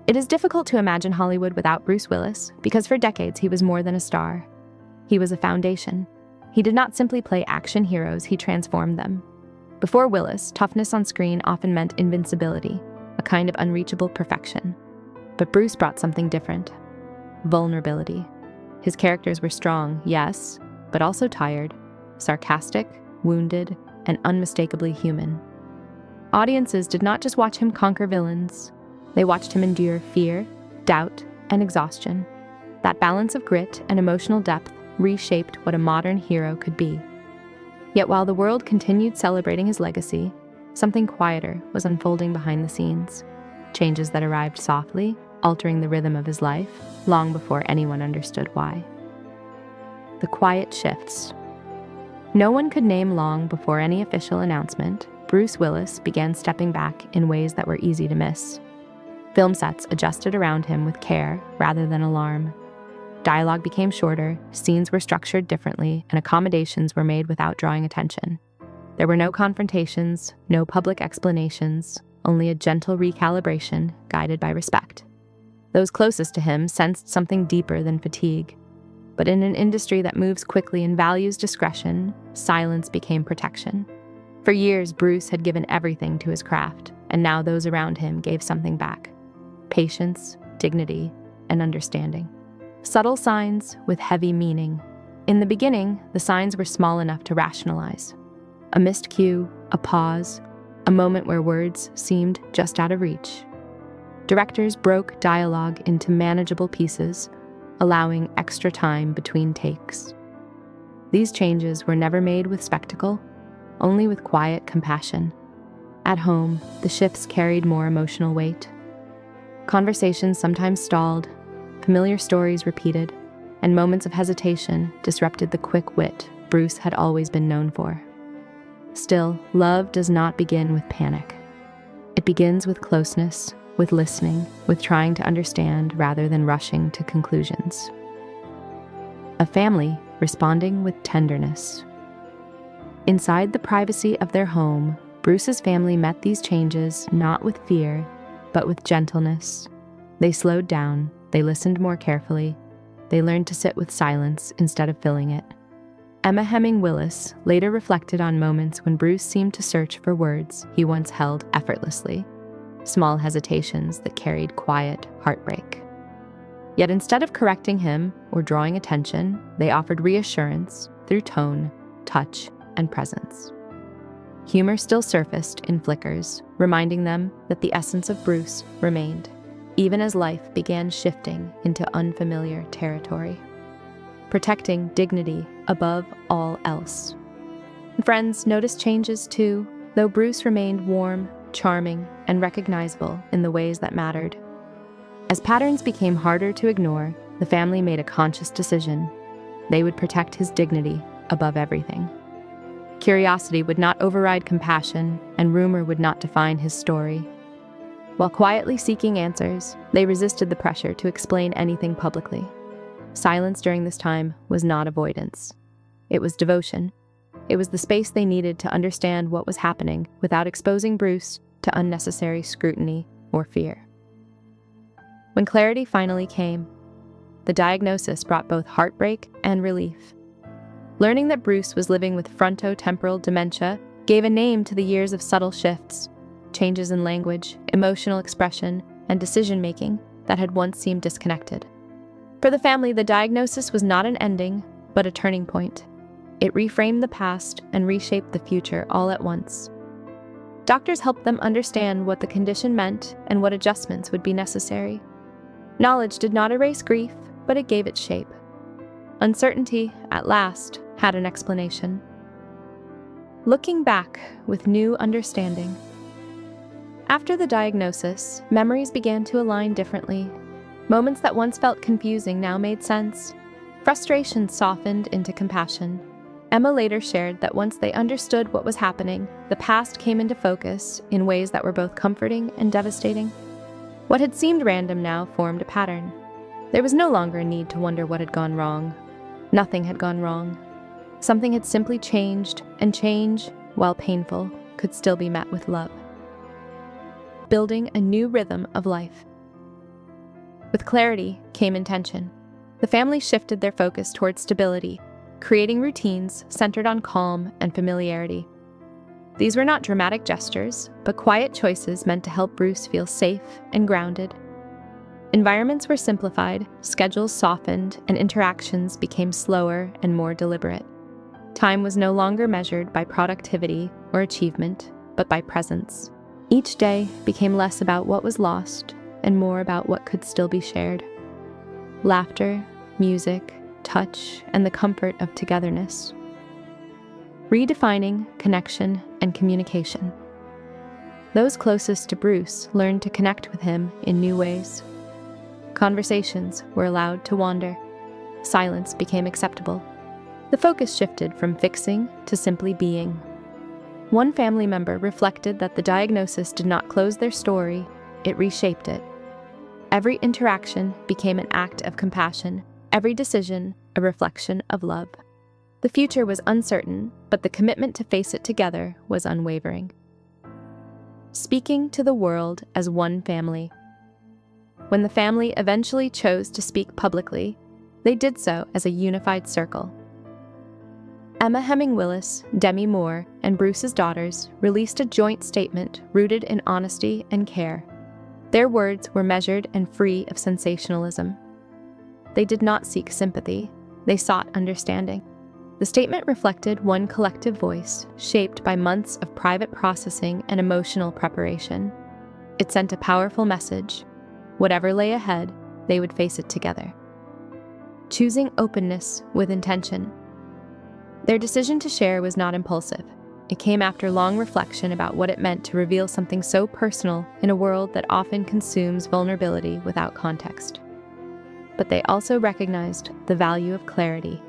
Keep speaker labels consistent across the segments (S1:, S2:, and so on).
S1: It is difficult to imagine Hollywood without Bruce Willis, because for decades he was more than a star. He was a foundation. He did not simply play action heroes, he transformed them. Before Willis, toughness on screen often meant invincibility, a kind of unreachable perfection. But Bruce brought something different: vulnerability. His characters were strong, yes, but also tired, sarcastic, wounded, and unmistakably human. Audiences did not just watch him conquer villains. They watched him endure fear, doubt, and exhaustion. That balance of grit and emotional depth reshaped what a modern hero could be. Yet while the world continued celebrating his legacy, something quieter was unfolding behind the scenes. Changes that arrived softly, altering the rhythm of his life, long before anyone understood why. The quiet shifts. No one could name long before any official announcement, Bruce Willis began stepping back in ways that were easy to miss. Film sets adjusted around him with care rather than alarm. Dialogue became shorter, scenes were structured differently, and accommodations were made without drawing attention. There were no confrontations, no public explanations, only a gentle recalibration guided by respect. Those closest to him sensed something deeper than fatigue. But in an industry that moves quickly and values discretion, silence became protection. For years, Bruce had given everything to his craft, and now those around him gave something back: patience, dignity, and understanding. Subtle signs with heavy meaning. In the beginning, the signs were small enough to rationalize. A missed cue, a pause, a moment where words seemed just out of reach. Directors broke dialogue into manageable pieces, allowing extra time between takes. These changes were never made with spectacle, only with quiet compassion. At home, the shifts carried more emotional weight. Conversations sometimes stalled, familiar stories repeated, and moments of hesitation disrupted the quick wit Bruce had always been known for. Still, love does not begin with panic. It begins with closeness, with listening, with trying to understand rather than rushing to conclusions. A family responding with tenderness. Inside the privacy of their home, Bruce's family met these changes not with fear, but with gentleness. They slowed down, they listened more carefully, they learned to sit with silence instead of filling it. Emma Hemming Willis later reflected on moments when Bruce seemed to search for words he once held effortlessly, small hesitations that carried quiet heartbreak. Yet instead of correcting him or drawing attention, they offered reassurance through tone, touch, and presence. Humor still surfaced in flickers, reminding them that the essence of Bruce remained, even as life began shifting into unfamiliar territory. Protecting dignity above all else. Friends noticed changes too, though Bruce remained warm, charming, and recognizable in the ways that mattered. As patterns became harder to ignore, the family made a conscious decision. They would protect his dignity above everything. Curiosity would not override compassion, and rumor would not define his story. While quietly seeking answers, they resisted the pressure to explain anything publicly. Silence during this time was not avoidance. It was devotion. It was the space they needed to understand what was happening without exposing Bruce to unnecessary scrutiny or fear. When clarity finally came, the diagnosis brought both heartbreak and relief. Learning that Bruce was living with frontotemporal dementia gave a name to the years of subtle shifts, changes in language, emotional expression, and decision-making that had once seemed disconnected. For the family, the diagnosis was not an ending, but a turning point. It reframed the past and reshaped the future all at once. Doctors helped them understand what the condition meant and what adjustments would be necessary. Knowledge did not erase grief, but it gave it shape. Uncertainty, at last, had an explanation. Looking back with new understanding. After the diagnosis, memories began to align differently. Moments that once felt confusing now made sense. Frustration softened into compassion. Emma later shared that once they understood what was happening, the past came into focus in ways that were both comforting and devastating. What had seemed random now formed a pattern. There was no longer a need to wonder what had gone wrong. Nothing had gone wrong. Something had simply changed, and change, while painful, could still be met with love. Building a new rhythm of life. With clarity came intention. The family shifted their focus towards stability, creating routines centered on calm and familiarity. These were not dramatic gestures, but quiet choices meant to help Bruce feel safe and grounded. Environments were simplified, schedules softened, and interactions became slower and more deliberate. Time was no longer measured by productivity or achievement, but by presence. Each day became less about what was lost and more about what could still be shared. Laughter, music, touch, and the comfort of togetherness. Redefining connection and communication. Those closest to Bruce learned to connect with him in new ways. Conversations were allowed to wander. Silence became acceptable. The focus shifted from fixing to simply being. One family member reflected that the diagnosis did not close their story, it reshaped it. Every interaction became an act of compassion, every decision a reflection of love. The future was uncertain, but the commitment to face it together was unwavering. Speaking to the world as one family. When the family eventually chose to speak publicly, they did so as a unified circle. Emma Hemming Willis, Demi Moore, and Bruce's daughters released a joint statement rooted in honesty and care. Their words were measured and free of sensationalism. They did not seek sympathy, they sought understanding. The statement reflected one collective voice, shaped by months of private processing and emotional preparation. It sent a powerful message. Whatever lay ahead, they would face it together. Choosing openness with intention. Their decision to share was not impulsive. It came after long reflection about what it meant to reveal something so personal in a world that often consumes vulnerability without context. But they also recognized the value of clarity.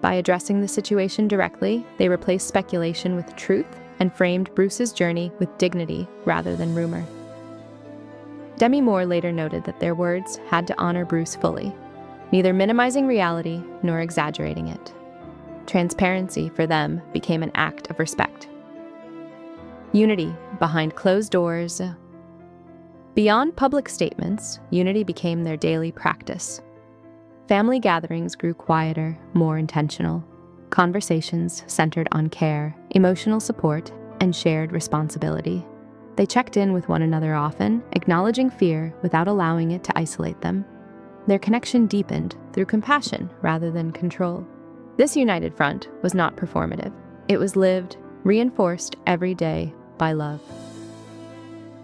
S1: By addressing the situation directly, they replaced speculation with truth and framed Bruce's journey with dignity rather than rumor. Demi Moore later noted that their words had to honor Bruce fully, neither minimizing reality nor exaggerating it. Transparency for them became an act of respect. Unity behind closed doors. Beyond public statements, unity became their daily practice. Family gatherings grew quieter, more intentional. Conversations centered on care, emotional support, and shared responsibility. They checked in with one another often, acknowledging fear without allowing it to isolate them. Their connection deepened through compassion rather than control. This united front was not performative. It was lived, reinforced every day by love.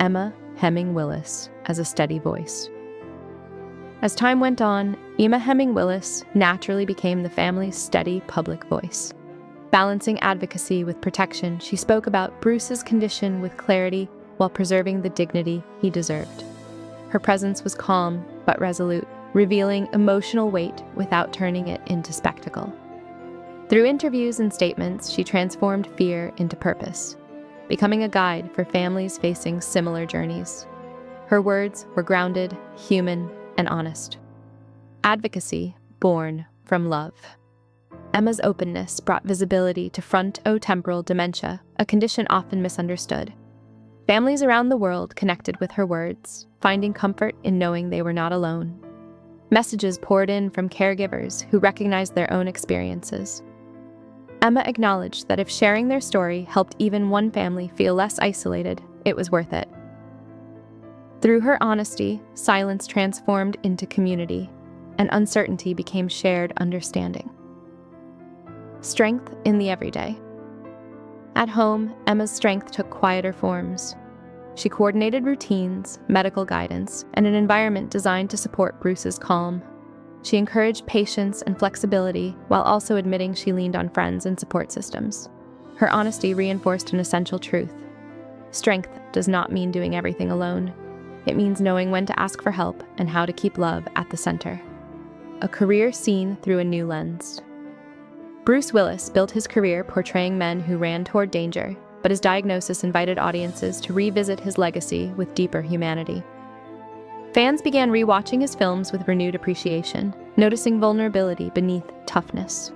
S1: Emma Hemming Willis as a steady voice. As time went on, Emma Hemming Willis naturally became the family's steady public voice. Balancing advocacy with protection, she spoke about Bruce's condition with clarity while preserving the dignity he deserved. Her presence was calm but resolute, revealing emotional weight without turning it into spectacle. Through interviews and statements, she transformed fear into purpose, becoming a guide for families facing similar journeys. Her words were grounded, human, and honest. Advocacy born from love. Emma's openness brought visibility to frontotemporal dementia, a condition often misunderstood. Families around the world connected with her words, finding comfort in knowing they were not alone. Messages poured in from caregivers who recognized their own experiences. Emma acknowledged that if sharing their story helped even one family feel less isolated, it was worth it. Through her honesty, silence transformed into community, and uncertainty became shared understanding. Strength in the everyday. At home, Emma's strength took quieter forms. She coordinated routines, medical guidance, and an environment designed to support Bruce's calm. She encouraged patience and flexibility while also admitting she leaned on friends and support systems. Her honesty reinforced an essential truth. Strength does not mean doing everything alone. It means knowing when to ask for help and how to keep love at the center. A career seen through a new lens. Bruce Willis built his career portraying men who ran toward danger, but his diagnosis invited audiences to revisit his legacy with deeper humanity. Fans began rewatching his films with renewed appreciation, noticing vulnerability beneath toughness.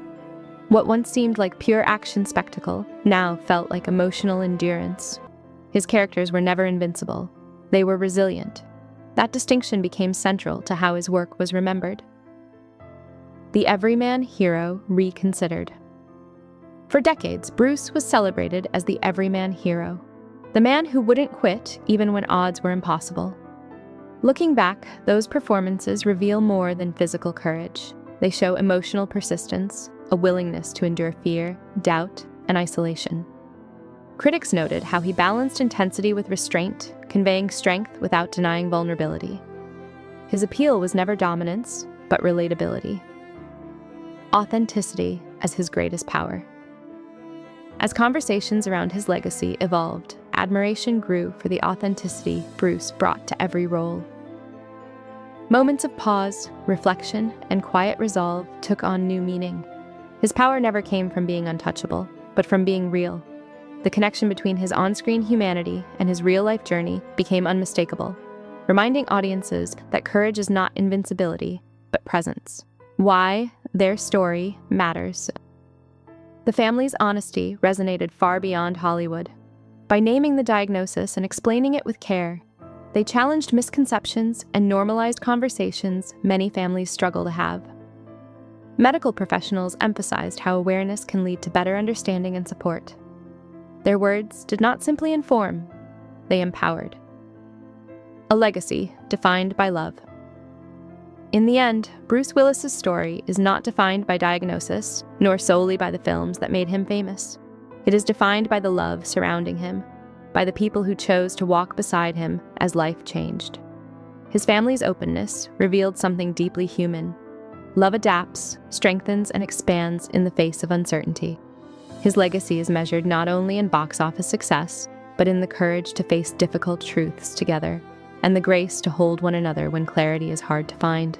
S1: What once seemed like pure action spectacle now felt like emotional endurance. His characters were never invincible. They were resilient. That distinction became central to how his work was remembered. The everyman hero reconsidered. For decades, Bruce was celebrated as the everyman hero, the man who wouldn't quit even when odds were impossible. Looking back, those performances reveal more than physical courage. They show emotional persistence, a willingness to endure fear, doubt, and isolation. Critics noted how he balanced intensity with restraint, conveying strength without denying vulnerability. His appeal was never dominance, but relatability. Authenticity as his greatest power. As conversations around his legacy evolved, admiration grew for the authenticity Bruce brought to every role. Moments of pause, reflection, and quiet resolve took on new meaning. His power never came from being untouchable, but from being real. The connection between his on-screen humanity and his real-life journey became unmistakable, reminding audiences that courage is not invincibility, but presence. Why their story matters. The family's honesty resonated far beyond Hollywood. By naming the diagnosis and explaining it with care, they challenged misconceptions and normalized conversations many families struggle to have. Medical professionals emphasized how awareness can lead to better understanding and support. Their words did not simply inform, they empowered. A legacy defined by love. In the end, Bruce Willis's story is not defined by diagnosis, nor solely by the films that made him famous. It is defined by the love surrounding him, by the people who chose to walk beside him as life changed. His family's openness revealed something deeply human. Love adapts, strengthens, and expands in the face of uncertainty. His legacy is measured not only in box office success, but in the courage to face difficult truths together, and the grace to hold one another when clarity is hard to find.